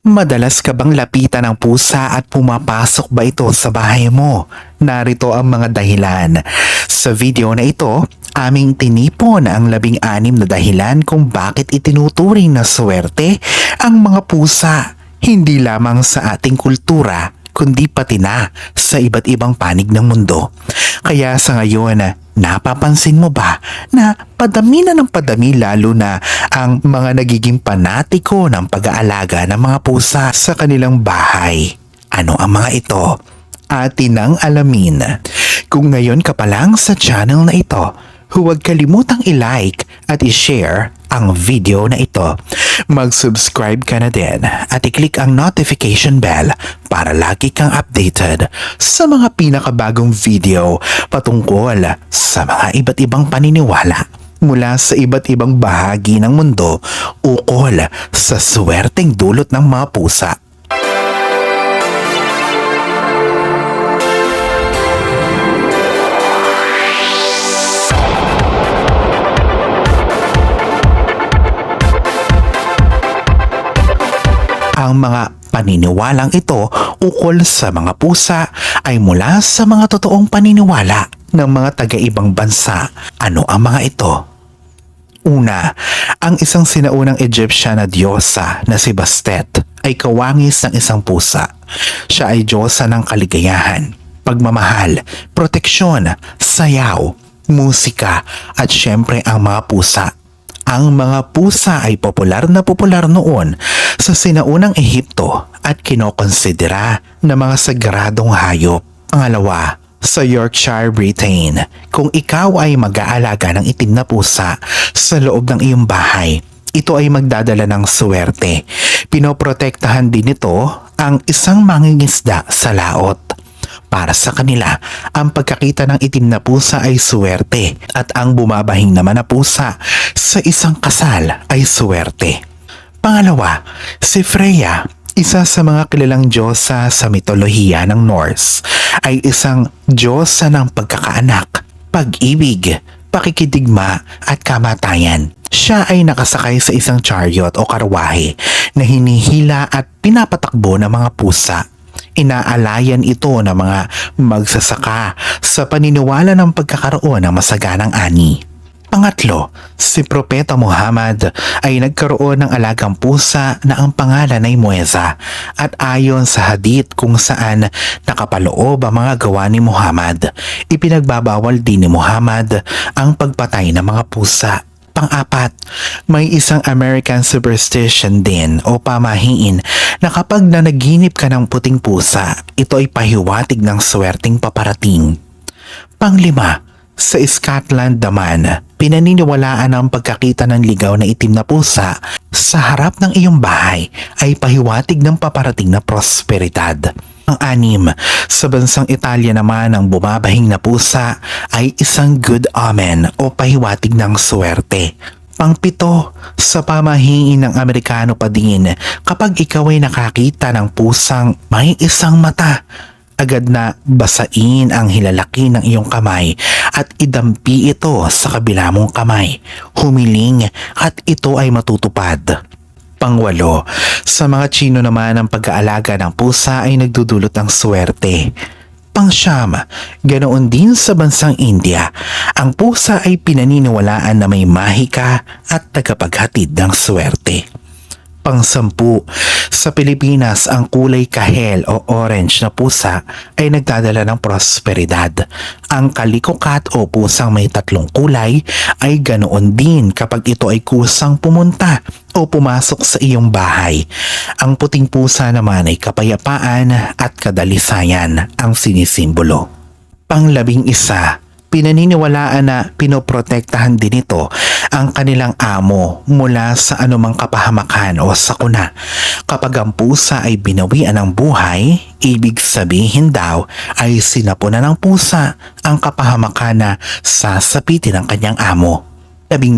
Madalas ka bang lapitan ng pusa at pumapasok ba ito sa bahay mo? Narito ang mga dahilan. Sa video na ito, aming tinipon ang 16 na dahilan kung bakit itinuturing na swerte ang mga pusa. Hindi lamang sa ating kultura, kundi pati na sa iba't ibang panig ng mundo. Kaya sa ngayon, napapansin mo ba na padami na ng padami lalo na ang mga nagiging panatiko ng pag-aalaga ng mga pusa sa kanilang bahay? Ano ang mga ito? Atin ang alamin. Kung ngayon ka pa lang sa channel na ito, huwag kalimutang i-like at i-share ang video na ito. Mag-subscribe ka na din at i-click ang notification bell para lagi kang updated sa mga pinakabagong video patungkol sa mga iba't ibang paniniwala mula sa iba't ibang bahagi ng mundo ukol sa swerteng dulot ng mga pusa. Ang mga paniniwalang ito ukol sa mga pusa ay mula sa mga totoong paniniwala ng mga taga-ibang bansa. Ano ang mga ito? Una, ang isang sinaunang Egyptian na diyosa na si Bastet ay kawangis ng isang pusa. Siya ay diyosa ng kaligayahan, pagmamahal, proteksyon, sayaw, musika at syempre ang mga pusa. Ang mga pusa ay popular noon sa sinaunang Ehipto at kinokonsidera na mga sagradong hayop. Pangalawa, sa Yorkshire, Britain, kung ikaw ay mag-aalaga ng itim na pusa sa loob ng iyong bahay, ito ay magdadala ng swerte. Pinoprotektahan din ito ang isang mangingisda sa laot. Para sa kanila, ang pagkakita ng itim na pusa ay swerte at ang bumabahing naman na pusa sa isang kasal ay swerte. Pangalawa, si Freya, isa sa mga kilalang diyosa sa mitolohiya ng Norse, ay isang diyosa ng pagkakaanak, pag-ibig, pakikidigma at kamatayan. Siya ay nakasakay sa isang chariot o karwahe na hinihila at pinapatakbo ng mga pusa. Inaalayan ito ng mga magsasaka sa paniniwala ng pagkakaroon ng masaganang ani. Pangatlo, si Propeta Muhammad ay nagkaroon ng alagang pusa na ang pangalan ay Mueza at ayon sa hadith kung saan nakapaloob ang mga gawa ni Muhammad, ipinagbabawal din ni Muhammad ang pagpatay ng mga pusa. Pang-apat, may isang American superstition din o pamahiin na kapag nanaginip ka ng puting pusa, ito ay pahiwatig ng swerteng paparating. Pang-lima, sa Scotland naman, pinaniniwalaan ang pagkakita ng ligaw na itim na pusa sa harap ng iyong bahay ay pahiwatig ng paparating na prosperidad. Ang-anim, sa bansang Italia naman ang bumabahing na pusa ay isang good omen o pahiwatig ng swerte. Pang-pito, sa pamahiin ng Amerikano pa din, kapag ikaw ay nakakita ng pusang may isang mata, agad na basain ang hilalaki ng iyong kamay at idampi ito sa kabila mong kamay. Humiling at ito ay matutupad. Pangwalo, sa mga Tsino naman ang pag-aalaga ng pusa ay nagdudulot ng swerte. Pangsyam, ganoon din sa bansang India, ang pusa ay pinaniniwalaan na may mahika at tagapaghatid ng swerte. Pang-sampu, sa Pilipinas ang kulay kahel o orange na pusa ay nagdadala ng prosperidad. Ang kalikokat o pusang may tatlong kulay ay ganoon din kapag ito ay kusang pumunta o pumasok sa iyong bahay. Ang puting pusa naman ay kapayapaan at kadalisayan ang sinisimbolo. Pang-11, pinaniniwalaan na pinoprotektahan din ito ang kanilang amo mula sa anumang kapahamakan o sakuna. Kapag ang pusa ay binawian ng buhay, ibig sabihin daw ay sinapunan ng pusa ang kapahamakan na sasapitin ng kanyang amo. 12,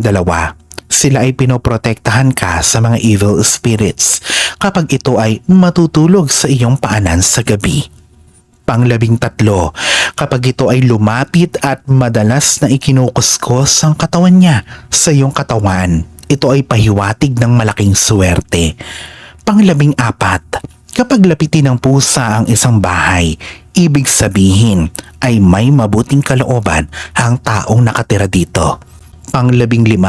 sila ay pinoprotektahan ka sa mga evil spirits kapag ito ay matutulog sa iyong paanan sa gabi. Pang-13, kapag ito ay lumapit at madalas na ikinukuskos ang katawan niya sa iyong katawan, ito ay pahiwatig ng malaking swerte. Pang-14, kapag lapitin ng pusa ang isang bahay, ibig sabihin ay may mabuting kalooban ang taong nakatira dito. Pang-15,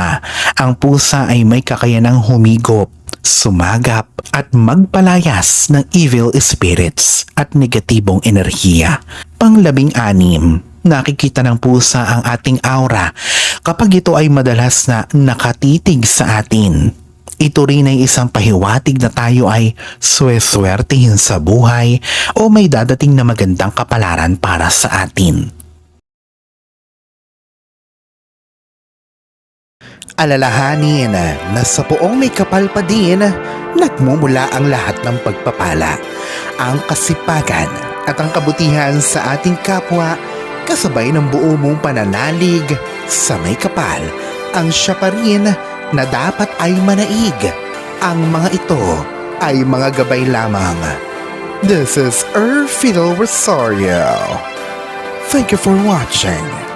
ang pusa ay may kakayanang humigop, sumagap at magpalayas ng evil spirits at negatibong enerhiya. Pang-16, nakikita ng pusa ang ating aura kapag ito ay madalas na nakatitig sa atin. Ito rin ay isang pahiwatig na tayo ay sweswertihin sa buhay o may dadating na magandang kapalaran para sa atin. Alalahanin na sa poong may kapal pa din, nagmumula ang lahat ng pagpapala, ang kasipagan at ang kabutihan sa ating kapwa kasabay ng buo mong pananalig sa may kapal. Ang siya pa rin na dapat ay manaig. Ang mga ito ay mga gabay lamang. This is Fiddle Rosario. Thank you for watching.